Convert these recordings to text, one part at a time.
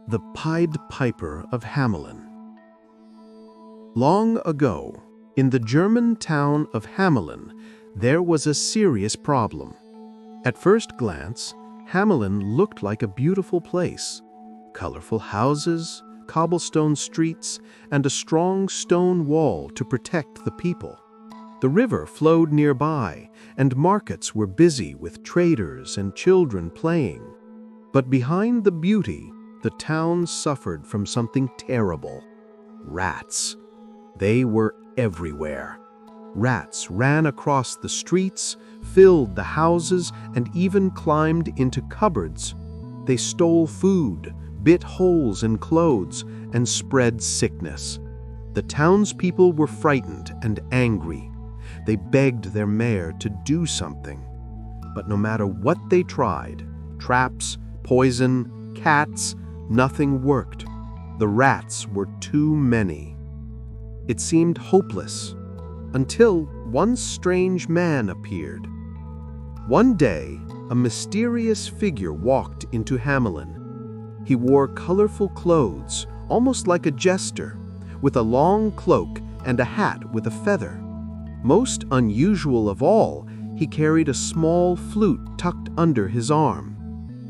The Pied Piper of Hamelin. Long ago, in the German town of Hamelin, there was a serious problem. At first glance, Hamelin looked like a beautiful place. Colorful houses, cobblestone streets, and a strong stone wall to protect the people. The river flowed nearby, and markets were busy with traders and children playing. But behind the beauty, the town suffered from something terrible. Rats. They were everywhere. Rats ran across the streets, filled the houses, and even climbed into cupboards. They stole food, bit holes in clothes, and spread sickness. The townspeople were frightened and angry. They begged their mayor to do something. But no matter what they tried, traps, poison, cats, nothing worked. The rats were too many. It seemed hopeless, until one strange man appeared. One day, a mysterious figure walked into Hamelin. He wore colorful clothes, almost like a jester, with a long cloak and a hat with a feather. Most unusual of all, he carried a small flute tucked under his arm.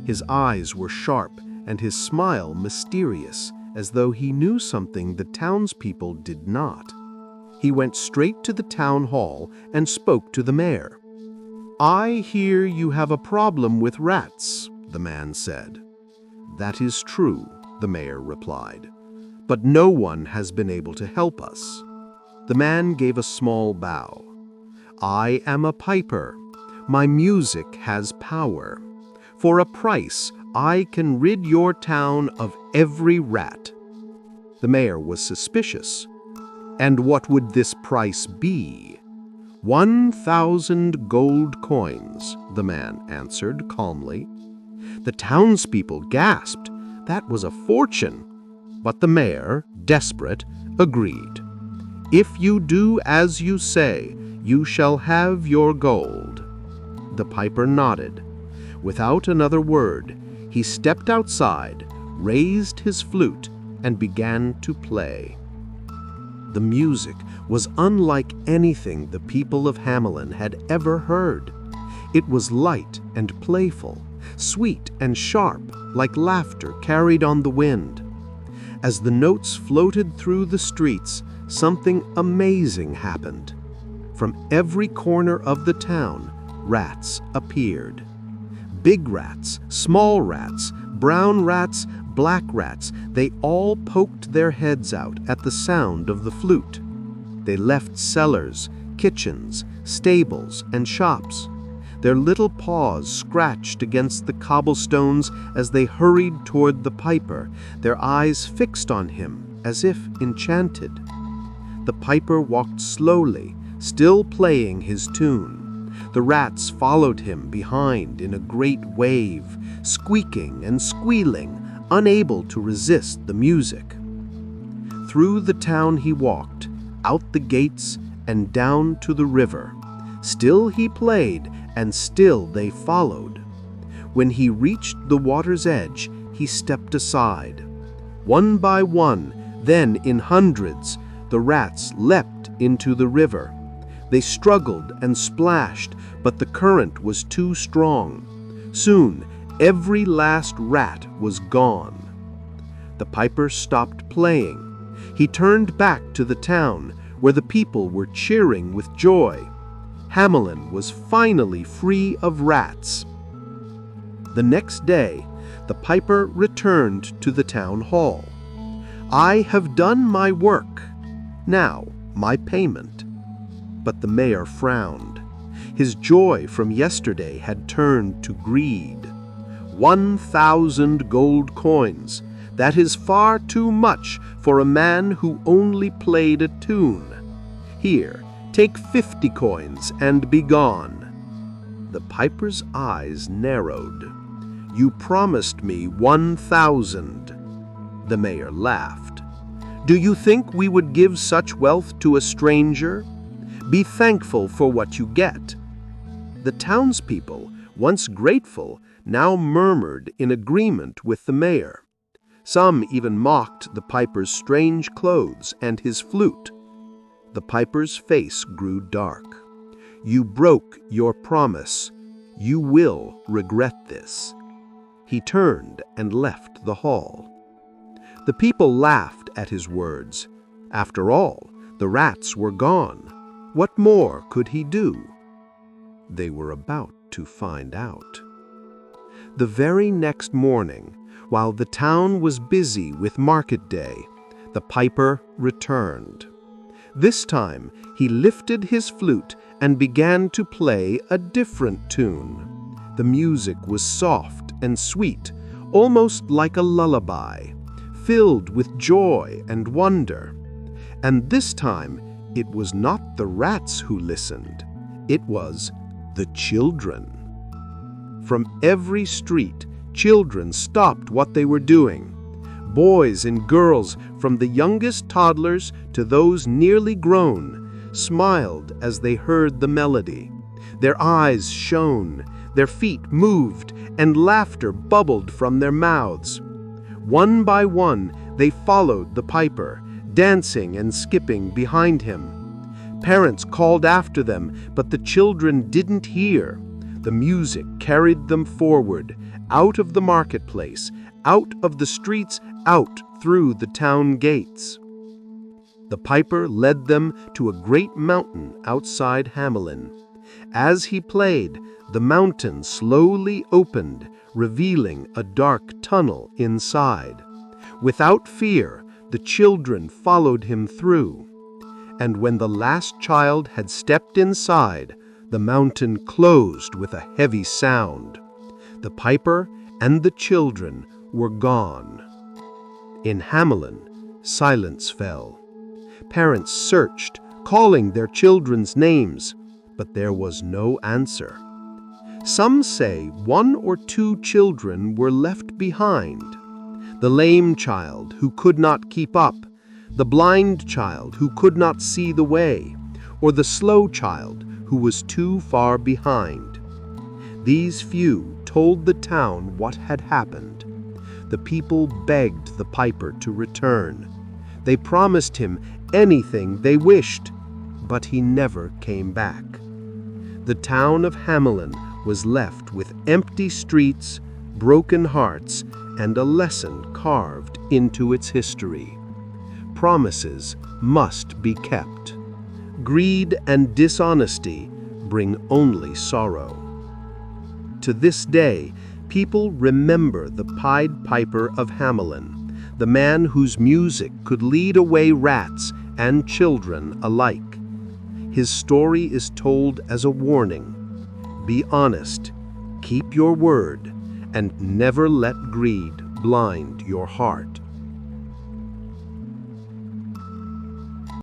His eyes were sharp and his smile mysterious, as though he knew something the townspeople did not. He went straight to the town hall and spoke to the mayor. "I hear you have a problem with rats," the man said. "That is true," the mayor replied, "but no one has been able to help us." The man gave a small bow. "I am a piper. My music has power. For a price, I can rid your town of every rat." The mayor was suspicious. "And what would this price be?" 1,000 gold coins, the man answered calmly. The townspeople gasped. That was a fortune. But the mayor, desperate, agreed. "If you do as you say, you shall have your gold." The piper nodded. Without another word, he stepped outside, raised his flute, and began to play. The music was unlike anything the people of Hamelin had ever heard. It was light and playful, sweet and sharp, like laughter carried on the wind. As the notes floated through the streets, something amazing happened. From every corner of the town, rats appeared. Big rats, small rats, brown rats, black rats, they all poked their heads out at the sound of the flute. They left cellars, kitchens, stables, and shops. Their little paws scratched against the cobblestones as they hurried toward the piper, their eyes fixed on him as if enchanted. The piper walked slowly, still playing his tune. The rats followed him behind in a great wave, squeaking and squealing, unable to resist the music. Through the town he walked, out the gates and down to the river. Still he played, and still they followed. When he reached the water's edge, he stepped aside. One by one, then in hundreds, the rats leapt into the river. They struggled and splashed, but the current was too strong. Soon, every last rat was gone. The piper stopped playing. He turned back to the town, where the people were cheering with joy. Hamelin was finally free of rats. The next day, the piper returned to the town hall. "I have done my work. Now, my payment." But the mayor frowned. His joy from yesterday had turned to greed. 1,000 gold coins. That is far too much for a man who only played a tune. Here, take 50 coins and be gone. The piper's eyes narrowed. "You promised me 1,000. The mayor laughed. "Do you think we would give such wealth to a stranger? Be thankful for what you get." The townspeople, once grateful, now murmured in agreement with the mayor. Some even mocked the piper's strange clothes and his flute. The piper's face grew dark. "You broke your promise. You will regret this." He turned and left the hall. The people laughed at his words. After all, the rats were gone. What more could he do? They were about to find out. The very next morning, while the town was busy with market day, the piper returned. This time, he lifted his flute and began to play a different tune. The music was soft and sweet, almost like a lullaby, filled with joy and wonder. And this time, it was not the rats who listened. It was the children. From every street, children stopped what they were doing. Boys and girls, from the youngest toddlers to those nearly grown, smiled as they heard the melody. Their eyes shone, their feet moved, and laughter bubbled from their mouths. One by one, they followed the piper, dancing and skipping behind him. Parents called after them, but the children didn't hear. The music carried them forward, out of the marketplace, out of the streets, out through the town gates. The piper led them to a great mountain outside Hamelin. As he played, the mountain slowly opened, revealing a dark tunnel inside. Without fear, the children followed him through. And when the last child had stepped inside, the mountain closed with a heavy sound. The piper and the children were gone. In Hamelin, silence fell. Parents searched, calling their children's names, but there was no answer. Some say 1 or 2 children were left behind. The lame child who could not keep up, the blind child who could not see the way, or the slow child who was too far behind. These few told the town what had happened. The people begged the piper to return. They promised him anything they wished, but he never came back. The town of Hamelin was left with empty streets, broken hearts, and a lesson carved into its history. Promises must be kept. Greed and dishonesty bring only sorrow. To this day, people remember the Pied Piper of Hamelin, the man whose music could lead away rats and children alike. His story is told as a warning. Be honest, keep your word, and never let greed blind your heart.